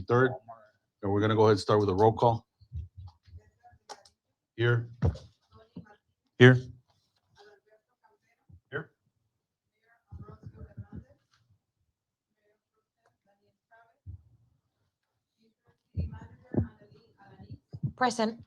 23rd. And we're going to go ahead and start with a roll call. Here. Here. Here. Present.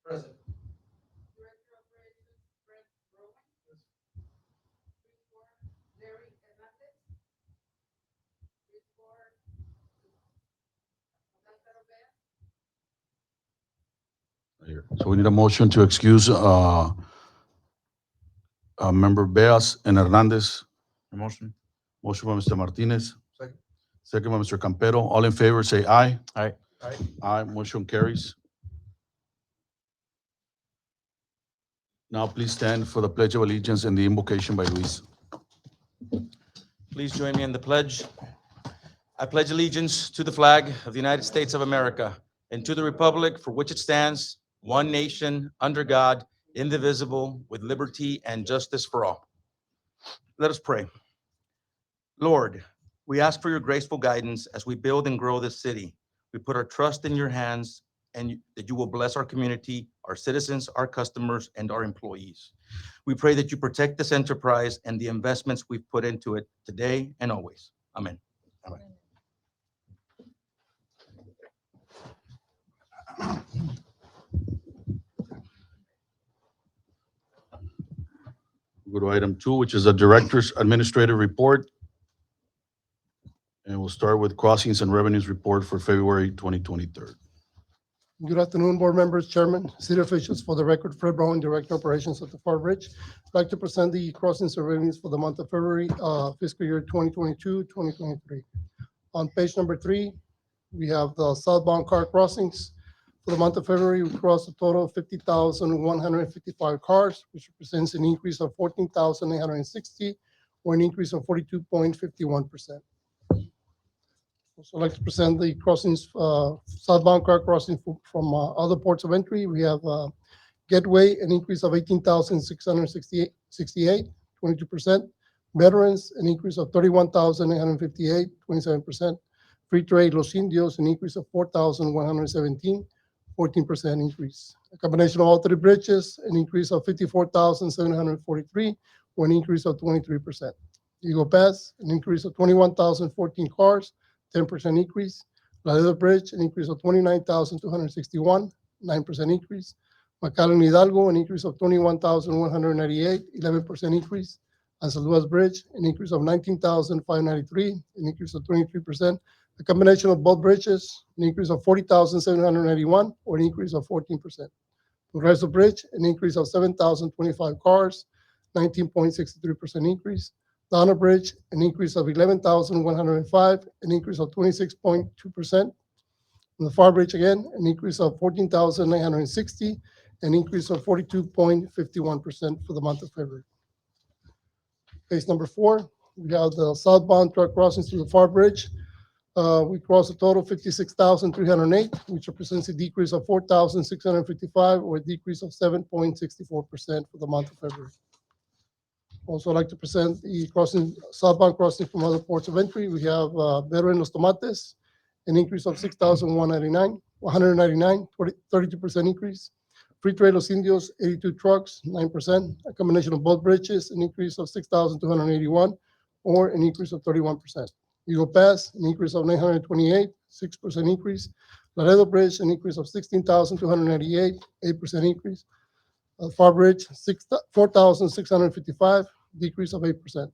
Present. Here. So we need a motion to excuse Member Beas and Hernandez. Motion. Motion by Mr. Martinez. Second. Second by Mr. Campero. All in favor, say aye. Aye. Aye. Motion carries. Now please stand for the Pledge of Allegiance and the invocation by Luis. Please join me in the pledge. I pledge allegiance to the flag of the United States of America and to the republic for which it stands, one nation, under God, indivisible, with liberty and justice for all. Let us pray. Lord, we ask for your graceful guidance as we build and grow this city. We put our trust in your hands and that you will bless our community, our citizens, our customers, and our employees. We pray that you protect this enterprise and the investments we've put into it today and always. Amen. Go to item 2, which is a Director's Administrative Report. And we'll start with Crossings and Revenues Report for February 2023. Good afternoon, board members, chairman, city officials. For the record, Fred Brown, Director of Operations at the Pharr Bridge. I'd like to present the crossings and revenues for the month of February, fiscal year 2022-2023. On page number 3, we have the southbound car crossings. For the month of February, we crossed a total of 50,155 cars, which represents an increase of 14,860, or an increase of 42.51%. Also, I'd like to present the crossings, southbound car crossing from other ports of entry. We have Gateway, an increase of 18,668, 22%. Veterans, an increase of 31,858, 27%. Free Trade Los Indios, an increase of 4,117, 14% increase. A combination of all 3 bridges, an increase of 54,743, or an increase of 23%. Eagle Pass, an increase of 21,014 cars, 10% increase. Laredo Bridge, an increase of 29,261, 9% increase. McAllen Hidalgo, an increase of 21,198, 11% increase. And Saludas Bridge, an increase of 19,593, an increase of 23%. A combination of both bridges, an increase of 40,791, or an increase of 14%. Progreso Bridge, an increase of 7,025 cars, 19.63% increase. Donna Bridge, an increase of 11,105, an increase of 26.2%. And the Pharr Bridge again, an increase of 14,960, an increase of 42.51% for the month of February. Page number 4, we have the southbound truck crossings through the Pharr Bridge. We crossed a total of 56,308, which represents a decrease of 4,655, or a decrease of 7.64% for the month of February. Also, I'd like to present the southbound crossing from other ports of entry. We have Veteran Los Tomates, an increase of 6,199, 32% increase. Free Trade Los Indios, 82 trucks, 9%. A combination of both bridges, an increase of 6,281, or an increase of 31%. Eagle Pass, an increase of 928, 6% increase. Laredo Bridge, an increase of 16,298, 8% increase. Pharr Bridge, 4,655, decrease of 8%.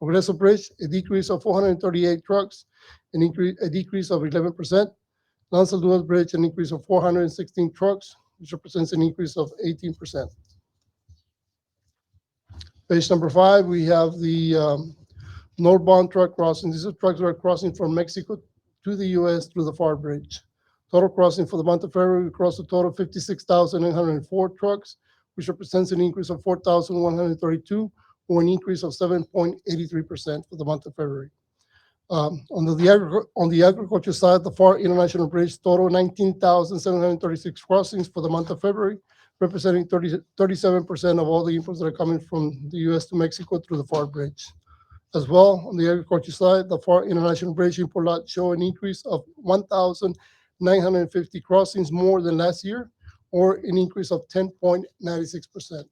Progreso Bridge, a decrease of 438 trucks, a decrease of 11%. Saludas Bridge, an increase of 416 trucks, which represents an increase of 18%. Page number 5, we have the northbound truck crossing. These are trucks that are crossing from Mexico to the U.S. through the Pharr Bridge. Total crossing for the month of February, we crossed a total of 56,804 trucks, which represents an increase of 4,132, or an increase of 7.83% for the month of February. On the agriculture side, the Pharr International Bridge total 19,736 crossings for the month of February, representing 37% of all the imports that are coming from the U.S. to Mexico through the Pharr Bridge. As well, on the agriculture side, the Pharr International Bridge import lot show an increase of 1,950 crossings more than last year, or an increase of 10.96%. I'd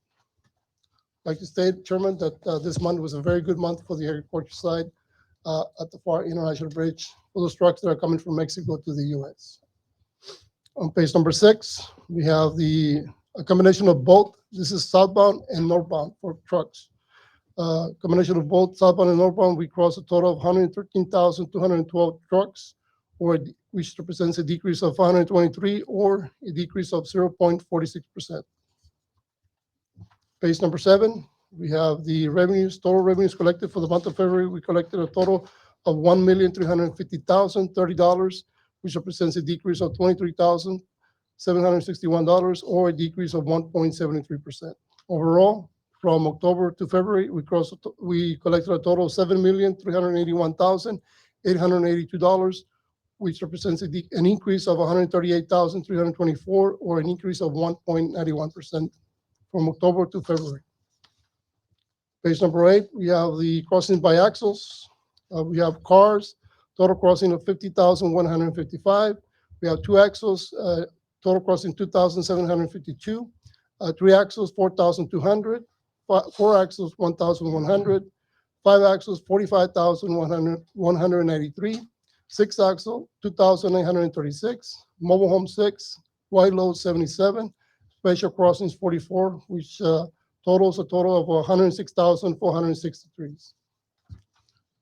like to state, Chairman, that this month was a very good month for the agriculture side at the Pharr International Bridge for those trucks that are coming from Mexico to the U.S. On page number 6, we have a combination of both. This is southbound and northbound for trucks. Combination of both southbound and northbound, we crossed a total of 113,212 trucks, which represents a decrease of 123 or a decrease of 0.46%. Page number 7, we have the revenues, total revenues collected for the month of February. We collected a total of $1,350,030, which represents a decrease of $23,761 or a decrease of 1.73%. Overall, from October to February, we collected a total of $7,381,882, which represents an increase of $138,324 or an increase of 1.91% from October to February. Page number 8, we have the crossings by axles. We have cars, total crossing of 50,155. We have 2 axles, total crossing 2,752. 3 axles, 4,200. 4 axles, 1,100. 5 axles, 45,183. 6 axle, 2,936. Mobile home 6. Wide load 77. Special crossings 44, which totals a total of 106,463.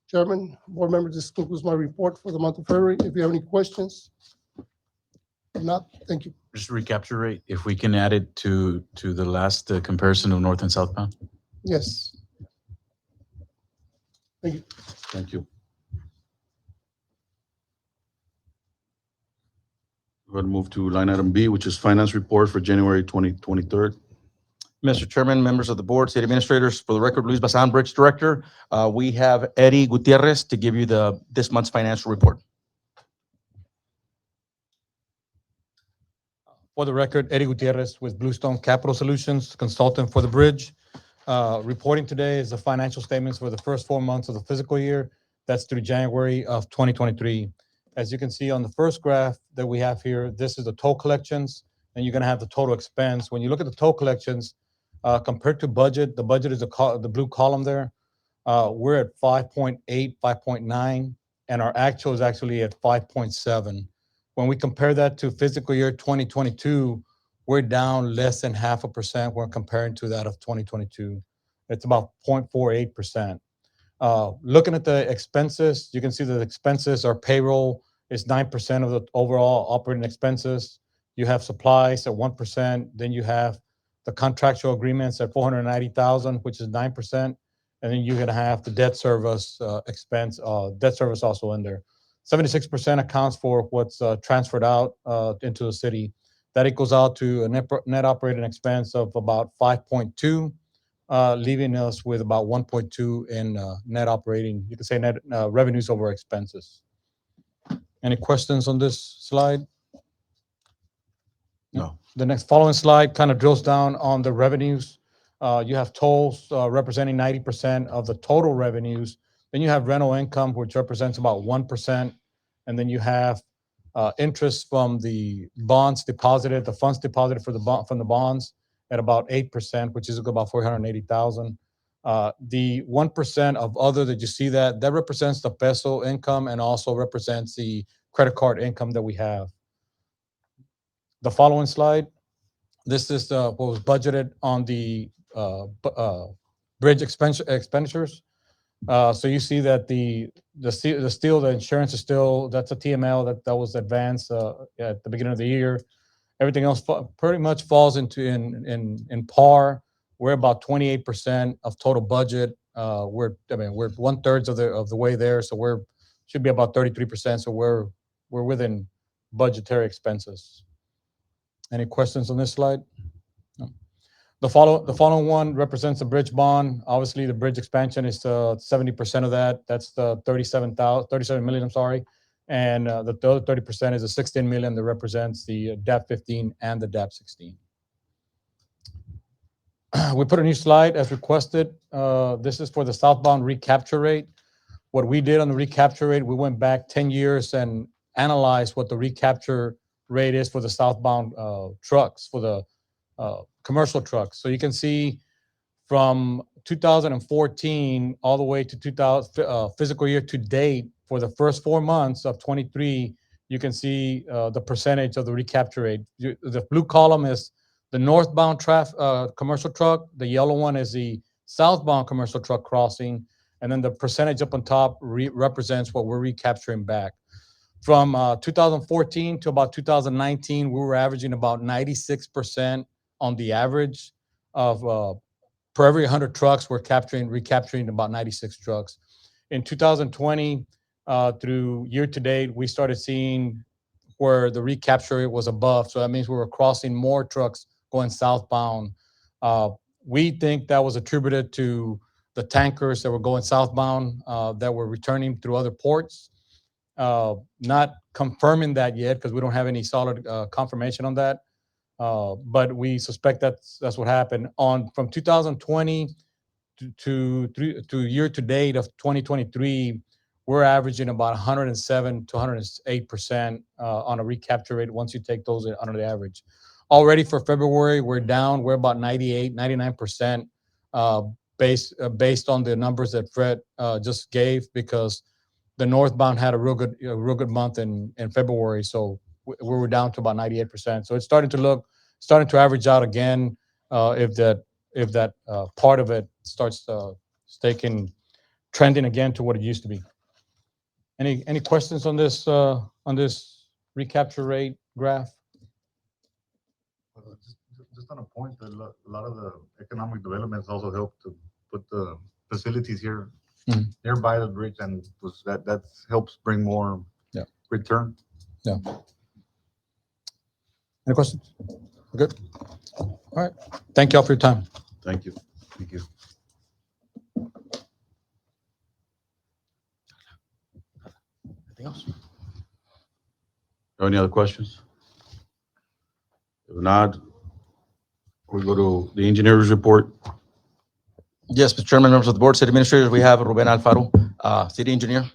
Chairman, board members, this concludes my report for the month of February. If you have any questions, if not, thank you. Just recapture rate, if we can add it to the last comparison of north and southbound. Yes. Thank you. Thank you. Go ahead and move to line item B, which is finance report for January 2023. Mr. Chairman, members of the board, city administrators, for the record, Luis Basan, Bridge Director. We have Eddie Gutierrez to give you this month's financial report. For the record, Eddie Gutierrez with Bluestone Capital Solutions, consultant for the bridge. Reporting today is the financial statements for the first 4 months of the fiscal year. That's through January of 2023. As you can see on the first graph that we have here, this is the toll collections, and you're going to have the total expense. When you look at the toll collections, compared to budget, the budget is the blue column there. We're at 5.8, 5.9, and our actual is actually at 5.7. When we compare that to fiscal year 2022, we're down less than 0.5% when comparing to that of 2022. It's about 0.48%. Looking at the expenses, you can see that the expenses, our payroll is 9% of the overall operating expenses. You have supplies at 1%. Then you have the contractual agreements at $490,000, which is 9%. And then you're going to have the debt service expense, debt service also in there. 76% accounts for what's transferred out into the city. That equals out to a net operating expense of about 5.2, leaving us with about 1.2 in net operating, you can say net revenues over expenses. Any questions on this slide? No. The next following slide kind of drills down on the revenues. You have tolls representing 90% of the total revenues. Then you have rental income, which represents about 1%. And then you have interest from the bonds deposited, the funds deposited from the bonds at about 8%, which is about $480,000. The 1% of other that you see that represents the peso income and also represents the credit card income that we have. The following slide, this is what was budgeted on the bridge expenditures. So you see that the steel, the insurance is still, that's a TML that was advanced at the beginning of the year. Everything else pretty much falls into in par. We're about 28% of total budget. We're 1/3 of the way there, so should be about 33%. So we're within budgetary expenses. Any questions on this slide? No. The following one represents the bridge bond. Obviously, the bridge expansion is 70% of that. That's the 37 million, I'm sorry. And the other 30% is the 16 million that represents the DAP 15 and the DAP 16. We put a new slide as requested. This is for the southbound recapture rate. What we did on the recapture rate, we went back 10 years and analyzed what the recapture rate is for the southbound trucks, for the commercial trucks. So you can see from 2014 all the way to 2000 fiscal year to date for the first 4 months of 23, you can see the percentage of the recapture rate. The blue column is the northbound commercial truck. The yellow one is the southbound commercial truck crossing. And then the percentage up on top represents what we're recapturing back. From 2014 to about 2019, we were averaging about 96% on the average of per every 100 trucks, we're recapturing about 96 trucks. In 2020 through year to date, we started seeing where the recapture rate was above. So that means we were crossing more trucks going southbound. We think that was attributed to the tankers that were going southbound that were returning through other ports. Not confirming that yet because we don't have any solid confirmation on that. But we suspect that's what happened. From 2020 to year to date of 2023, we're averaging about 107 to 108% on a recapture rate once you take those under the average. Already for February, we're down. We're about 98, 99% based on the numbers that Fred just gave, because the northbound had a real good month in February. So we were down to about 98%. So it's starting to average out again if that part of it starts trending again to what it used to be. Any questions on this recapture rate graph? Just on a point, a lot of the economic developments also help to put the facilities here nearby the bridge, and that helps bring more return. Yeah. Any questions? Good. All right. Thank you all for your time. Thank you. Thank you. Anything else? Any other questions? If not, we go to the engineer's report. Yes, Mr. Chairman, members of the board, city administrators, we have Ruben Alfaro, city engineer.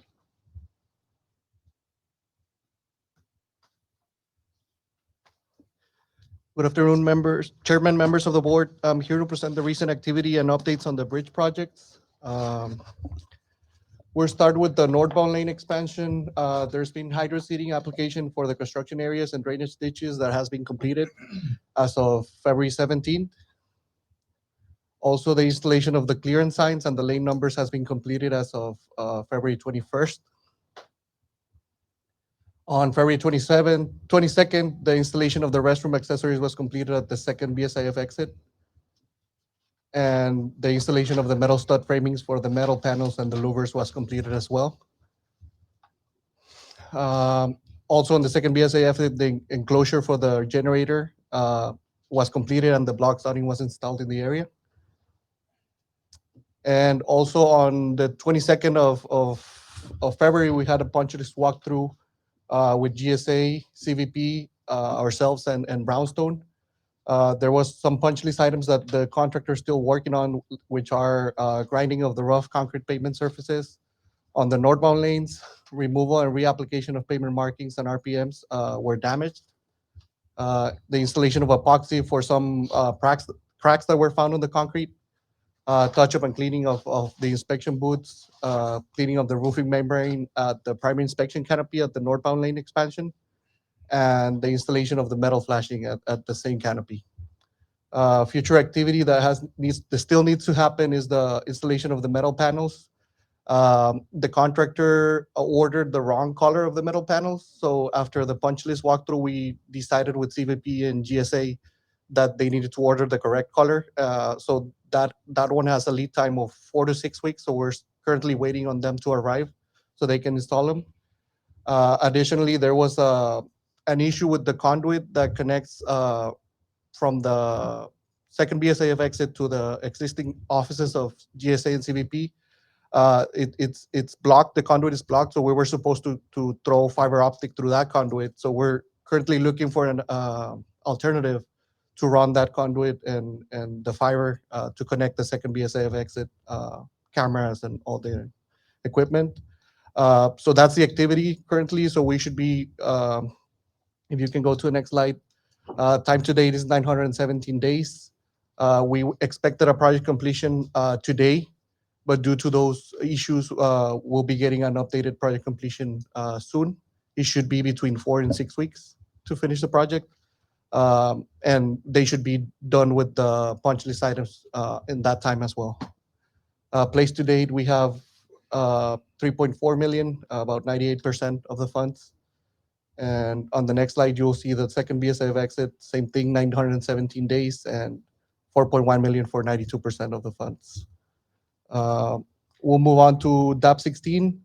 Good afternoon, chairman, members of the board. I'm here to present the recent activity and updates on the bridge projects. We'll start with the northbound lane expansion. There's been hydro seeding application for the construction areas and drainage ditches that has been completed as of February 17th. Also, the installation of the clearance signs and the lane numbers has been completed as of February 21st. On February 22nd, the installation of the restroom accessories was completed at the second BSIF exit. And the installation of the metal stud framings for the metal panels and the louvers was completed as well. Also on the second BSIF, the enclosure for the generator was completed and the block siding was installed in the area. And also on the 22nd of February, we had a punch list walkthrough with GSA, CVP, ourselves, and Brownstone. There was some punch list items that the contractor is still working on, which are grinding of the rough concrete pavement surfaces on the northbound lanes, removal and reapplication of pavement markings and RPMs were damaged. The installation of epoxy for some cracks that were found on the concrete, touch-up and cleaning of the inspection booths, cleaning of the roofing membrane at the primary inspection canopy at the northbound lane expansion, and the installation of the metal flashing at the same canopy. Future activity that still needs to happen is the installation of the metal panels. The contractor ordered the wrong color of the metal panels, so after the punch list walkthrough, we decided with CVP and GSA that they needed to order the correct color. So that one has a lead time of 4 to 6 weeks. So we're currently waiting on them to arrive so they can install them. Additionally, there was an issue with the conduit that connects from the second BSAF exit to the existing offices of GSA and CBP. It's blocked. The conduit is blocked, so we were supposed to throw fiber optic through that conduit. So we're currently looking for an alternative to run that conduit and the fiber to connect the second BSAF exit, cameras and all the equipment. So that's the activity currently. So we should be, if you can go to the next slide, time to date is 917 days. We expected a project completion today, but due to those issues, we'll be getting an updated project completion soon. It should be between 4 and 6 weeks to finish the project. And they should be done with the punch list items in that time as well. Place to date, we have 3.4 million, about 98% of the funds. And on the next slide, you'll see the second BSF exit, same thing, 917 days and 4.1 million for 92% of the funds. We'll move on to DAP 16.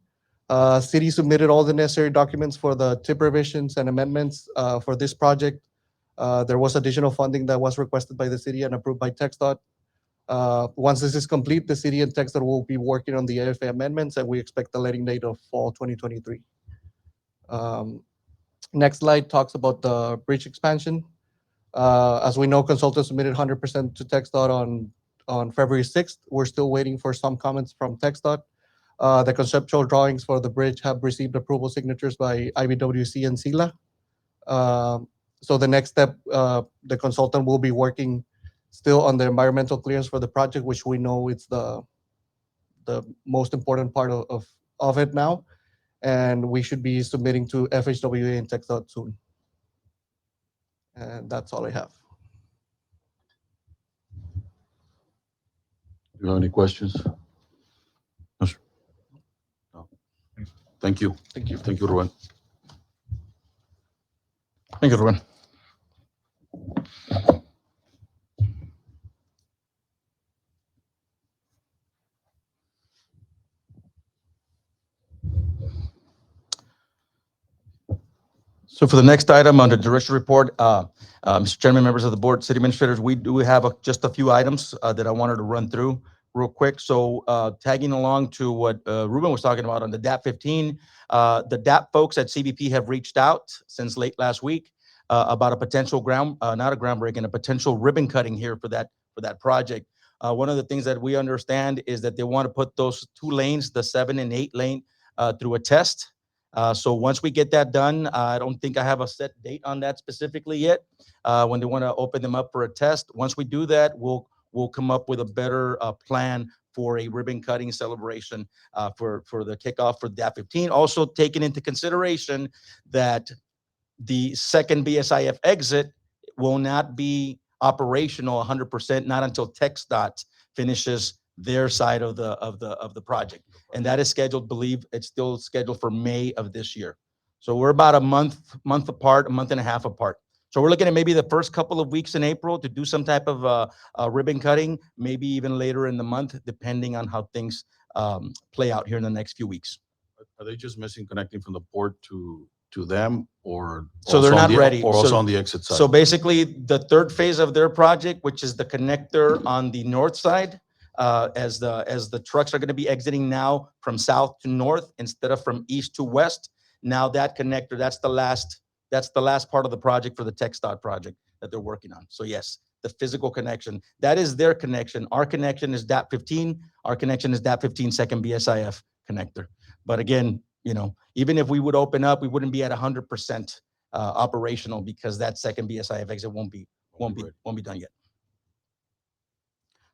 City submitted all the necessary documents for the tip revisions and amendments for this project. There was additional funding that was requested by the city and approved by TxDOT. Once this is complete, the city and TxDOT will be working on the AFA amendments, and we expect the letting date of fall 2023. Next slide talks about the bridge expansion. As we know, consultants submitted 100% to TxDOT on February 6th. We're still waiting for some comments from TxDOT. The conceptual drawings for the bridge have received approval signatures by IBWC and SILA. So the next step, the consultant will be working still on the environmental clearance for the project, which we know it's the most important part of it now. And we should be submitting to FHWA and TxDOT soon. And that's all I have. Do you have any questions? No, sir. No. Thank you. Thank you. Thank you, Ruben. Thank you, Ruben. So for the next item under director report, Mr. Chairman, members of the board, city administrators, we do have just a few items that I wanted to run through real quick. So tagging along to what Ruben was talking about on the DAP 15, the DAP folks at CBP have reached out since late last week about a potential not a groundbreaking, a potential ribbon cutting here for that project. One of the things that we understand is that they want to put those 2 lanes, the 7 and 8 lane, through a test. So once we get that done, I don't think I have a set date on that specifically yet, when they want to open them up for a test. Once we do that, we'll come up with a better plan for a ribbon cutting celebration for the kickoff for DAP 15. Also taking into consideration that the second BSIF exit will not be operational 100%, not until TxDOT finishes their side of the project. And that is scheduled, believe it's still scheduled for May of this year. So we're about a month apart, a month and a half apart. So we're looking at maybe the first couple of weeks in April to do some type of ribbon cutting, maybe even later in the month, depending on how things play out here in the next few weeks. Are they just missing connecting from the port to them, or So they're also on not ready. or also So- on the exit side? So basically, the third phase of their project, which is the connector on the north side, as the trucks are going to be exiting now from south to north instead of from east to west. Now that connector, that's the last part of the project for the TxDOT project that they're working on. So yes, the physical connection, that is their connection. Our connection is DAP 15. Our connection is DAP 15 second BSIF connector. But again, even if we would open up, we wouldn't be at 100% operational because that second BSIF exit won't be done yet.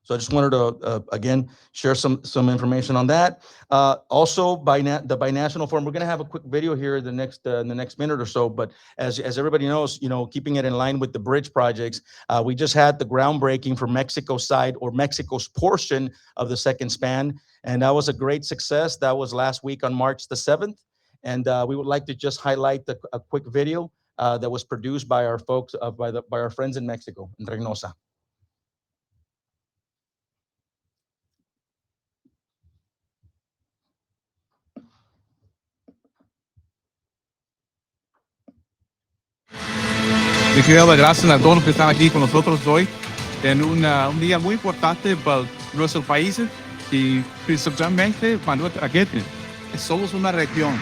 So I just wanted to, again, share some information on that. Also, the binational forum, we're going to have a quick video here in the next minute or so. But as everybody knows, keeping it in line with the bridge projects, we just had the groundbreaking for Mexico's side, or Mexico's portion of the second span. And that was a great success. That was last week on March the 7th. And we would like to just highlight a quick video that was produced by our folks, by our friends in Mexico, in Reynosa. Le quiero dar las gracias a todos los que están aquí con nosotros hoy. en un día muy importante para nuestros países y principalmente para nuestra gente. Somos una región,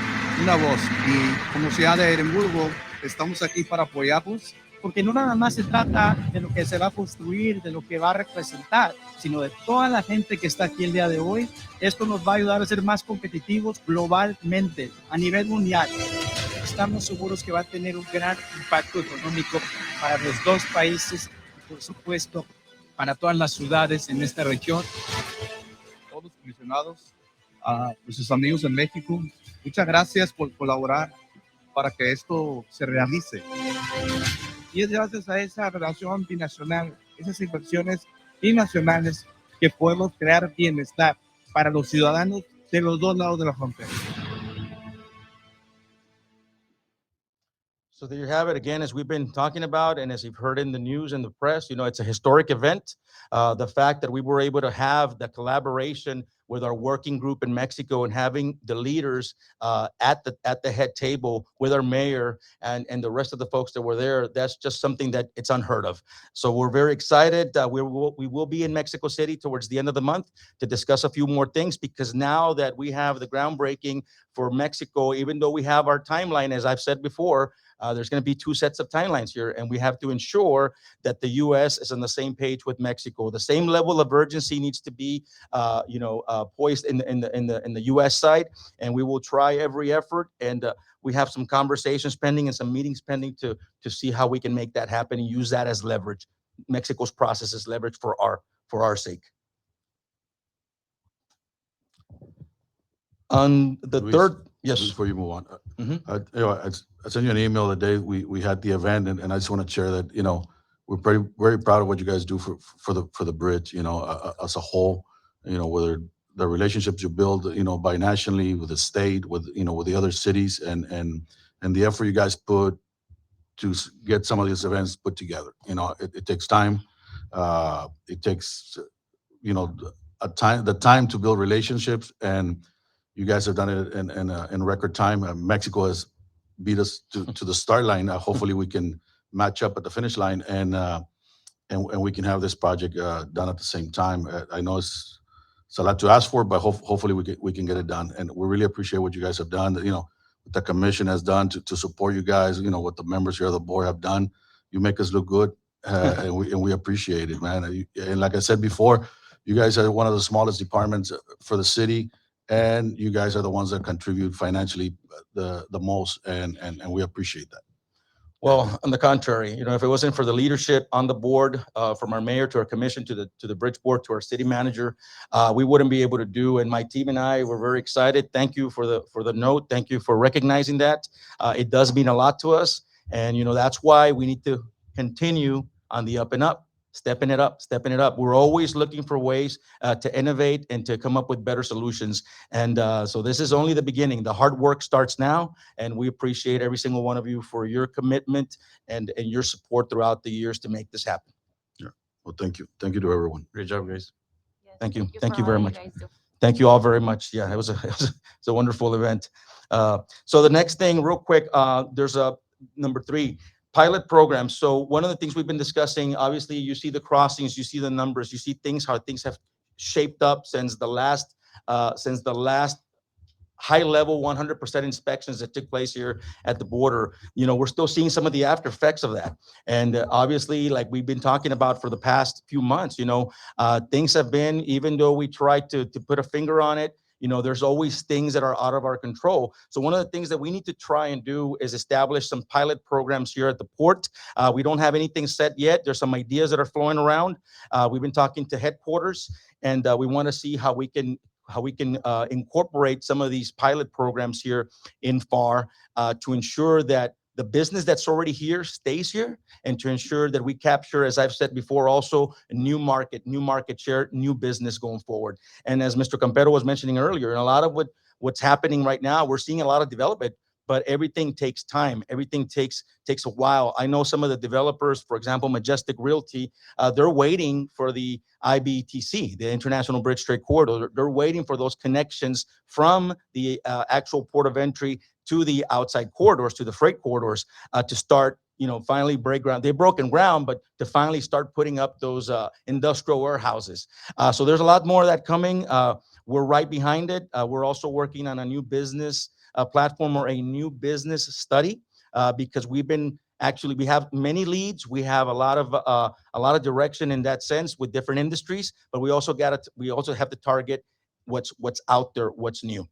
una voz y como ciudad de Edimburgo estamos aquí para apoyarlos. Porque no nada más se trata de lo que se va a construir, de lo que va a representar, sino de toda la gente que está aquí el día de hoy. Esto nos va a ayudar a ser más competitivos globalmente, a nivel mundial. Estamos seguros que va a tener un gran impacto económico para los dos países y, por supuesto, para todas las ciudades en esta región. Todos comisionados, a nuestros amigos en México, muchas gracias por colaborar para que esto se realice. Y es gracias a esa relación binacional, esas inversiones binacionales, que podemos crear bienestar para los ciudadanos de los dos lados de la frontera. So there you have it. Again, as we've been talking about, and as you've heard in the news and the press, it's a historic event. The fact that we were able to have the collaboration with our working group in Mexico and having the leaders at the head table with our mayor and the rest of the folks that were there, that's just something that it's unheard of. So we're very excited. We will be in Mexico City towards the end of the month to discuss a few more things, because now that we have the groundbreaking for Mexico, even though we have our timeline, as I've said before, there's going to be two sets of timelines here, and we have to ensure that the U.S. is on the same page with Mexico. The same level of urgency needs to be, poised in the U.S. side, and we will try every effort. And we have some conversations pending and some meetings pending to see how we can make that happen and use that as leverage. Mexico's process as leverage for our sake. On the Luis, third, yes. Before you move on, Mhm. I sent you an email the day we had the event, and I just want to share that, we're very proud of what you guys do for the bridge, as a whole, whether the relationships you build, binationally with the state, with the other cities, and the effort you guys put to get some of these events put together. It takes time. It takes, the time to build relationships, and you guys have done it in record time. Mexico has beat us to the start line. Hopefully, we can match up at the finish line, and we can have this project done at the same time. I know it's a lot to ask for, but hopefully we can get it done. And we really appreciate what you guys have done. What the commission has done to support you guys. What the members here of the board have done. You make us look good, and we appreciate it, man. And like I said before, you guys are one of the smallest departments for the city, and you guys are the ones that contribute financially the most, and we appreciate that. Well, on the contrary, if it wasn't for the leadership on the board, from our mayor to our commission to the bridge board to our city manager, we wouldn't be able to do. And my team and I were very excited. Thank you for the note. Thank you for recognizing that. It does mean a lot to us, and that's why we need to continue on the up and up. Stepping it up, stepping it up. We're always looking for ways to innovate and to come up with better solutions. And so this is only the beginning. The hard work starts now, and we appreciate every single one of you for your commitment and your support throughout the years to make this happen. Well, thank you. Thank you to everyone. Great job, guys. Thank you. for Thank you all very you much. guys do. Thank you all very much. Yeah, it was a wonderful event. So the next thing, real quick, there's a number 3. Pilot program. So one of the things we've been discussing, obviously, you see the crossings, you see the numbers, you see how things have shaped up since the last high level 100% inspections that took place here at the border. We're still seeing some of the after effects of that. And obviously, like we've been talking about for the past few months, things have been, even though we tried to put a finger on it, there's always things that are out of our control. So one of the things that we need to try and do is establish some pilot programs here at the port. We don't have anything set yet. There's some ideas that are flowing around. We've been talking to headquarters, and we want to see how we can incorporate some of these pilot programs here in Pharr to ensure that the business that's already here stays here, and to ensure that we capture, as I've said before, also a new market share, new business going forward. And as Mr. Campero was mentioning earlier, and a lot of what's happening right now, we're seeing a lot of development, but everything takes time. Everything takes a while. I know some of the developers, for example, Majestic Realty, they're waiting for the IBTC, the International Bridge Trade Corridor. They're waiting for those connections from the actual port of entry to the outside corridors, to the freight corridors, to start finally break ground. They've broken ground, but to finally start putting up those industrial warehouses. So there's a lot more of that coming. We're right behind it. We're also working on a new business platform or a new business study because we have many leads. We have a lot of direction in that sense with different industries, but we also have to target what's out there, what's new.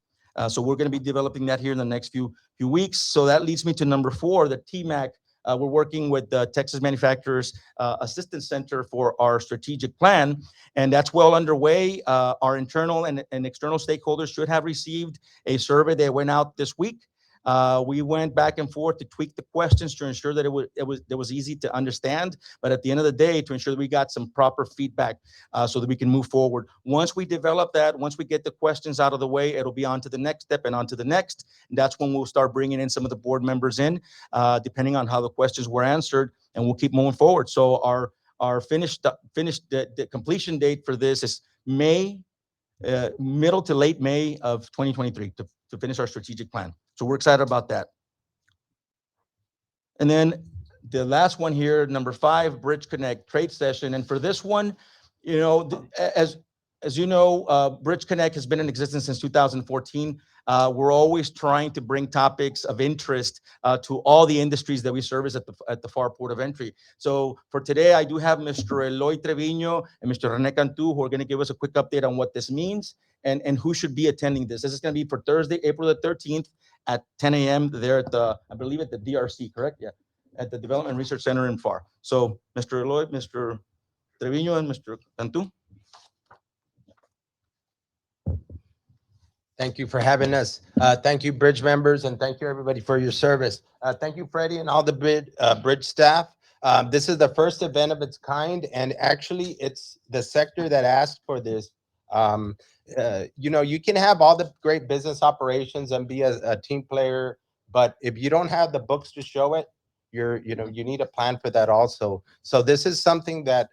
So we're going to be developing that here in the next few weeks. So that leads me to number 4, the TMAC. We're working with the Texas Manufacturers Assistance Center for our strategic plan, and that's well underway. Our internal and external stakeholders should have received a survey that went out this week. We went back and forth to tweak the questions to ensure that it was easy to understand, but at the end of the day, to ensure that we got some proper feedback so that we can move forward. Once we develop that, once we get the questions out of the way, it'll be on to the next step and on to the next. And that's when we'll start bringing in some of the board members in, depending on how the questions were answered, and we'll keep moving forward. So our the completion date for this is middle to late May of 2023 to finish our strategic plan. So we're excited about that. And then the last one here, number 5, Bridge Connect trade session. And for this one, as you know, Bridge Connect has been in existence since 2014. We're always trying to bring topics of interest to all the industries that we service at the Pharr Port of Entry. So for today, I do have Mr. Eloy Trevino and Mr. Rene Cantu, who are going to give us a quick update on what this means and who should be attending this. This is going to be for Thursday, April the 13th at 10 a.m. there at I believe at the DRC, correct? Yeah, at the Development Research Center in Pharr. So Mr. Eloy, Mr. Trevino, and Mr. Cantu. Thank you for having us. Thank you, Bridge members, and thank you, everybody, for your service. Thank you, Freddie, and all the Bridge staff. This is the first event of its kind, and actually, it's the sector that asked for this. You can have all the great business operations and be a team player, but if you don't have the books to show it, you need a plan for that also. So this is something that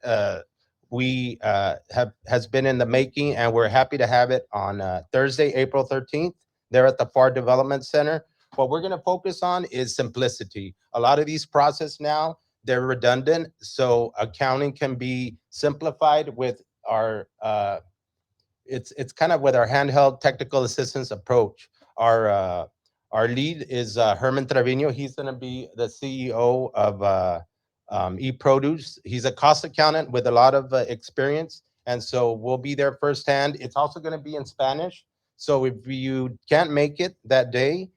has been in the making, and we're happy to have it on Thursday, April 13th, there at the Pharr Development Center. What we're going to focus on is simplicity. A lot of these processes now, they're redundant, so accounting can be simplified with our it's kind of with our handheld technical assistance approach. Our lead is Herman Trevino. He's going to be the CEO of eProduce. He's a cost accountant with a lot of experience, and so we'll be there firsthand. It's also going to be in Spanish, so if you can't make it that day,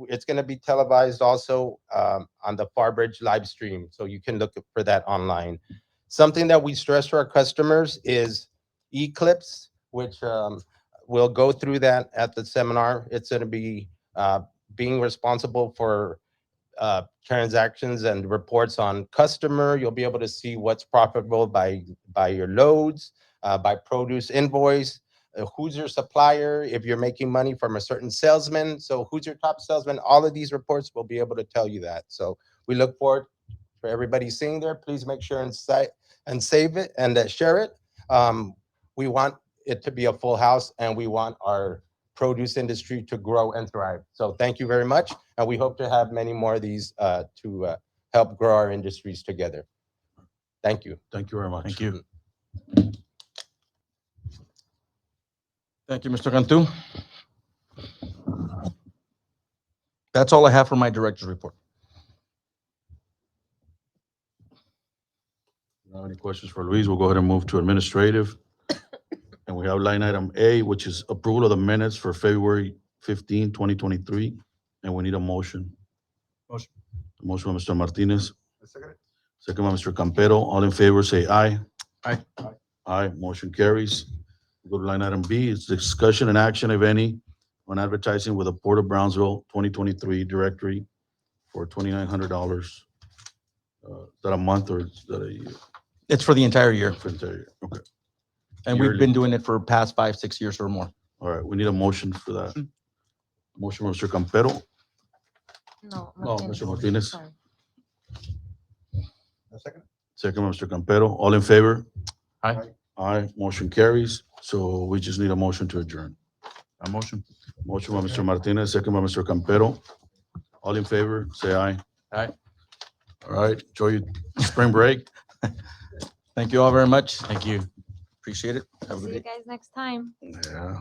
it's going to be televised also on the Pharr Bridge live stream, so you can look for that online. Something that we stress to our customers is Eclipse, which we'll go through that at the seminar. It's going to be being responsible for transactions and reports on customer. You'll be able to see what's profitable by your loads, by produce invoice, who's your supplier, if you're making money from a certain salesman. So who's your top salesman? All of these reports will be able to tell you that. So we look forward for everybody seeing there. Please make sure and save it and share it. We want it to be a full house, and we want our produce industry to grow and thrive. So thank you very much. And we hope to have many more of these to help grow our industries together. Thank you. Thank you very much. Thank you. Thank you, Mr. Cantu. That's all I have for my director's report. If you have any questions for Luis, we'll go ahead and move to administrative. And we have line item A, which is approval of the minutes for February 15, 2023. And we need a motion. Motion. Motion by Mr. Martinez, Second. second by Mr. Campero. All in favor, say aye. Aye. Aye, motion carries. Go to line item B, it's discussion and action, if any, on advertising with the Port of Brownsville 2023 directory for $2,900. Is that a month or is that a year? It's for the entire year, For the entire year? Okay, and we've Yearly. been doing it for past 5-6 years or more. all right, we need a motion for that. Motion by Mr. Campero, No, no, Mr. Martinez, Sorry. Second. second by Mr. Campero. All in favor? Aye. Aye, motion carries. So we just need a motion to adjourn. A motion. Motion by Mr. Martinez, second by Mr. Campero. All in favor, say aye. Aye. All right, enjoy your spring break. Thank you all very much. Thank you. Appreciate it. Have a good See you day. guys next time. Yeah.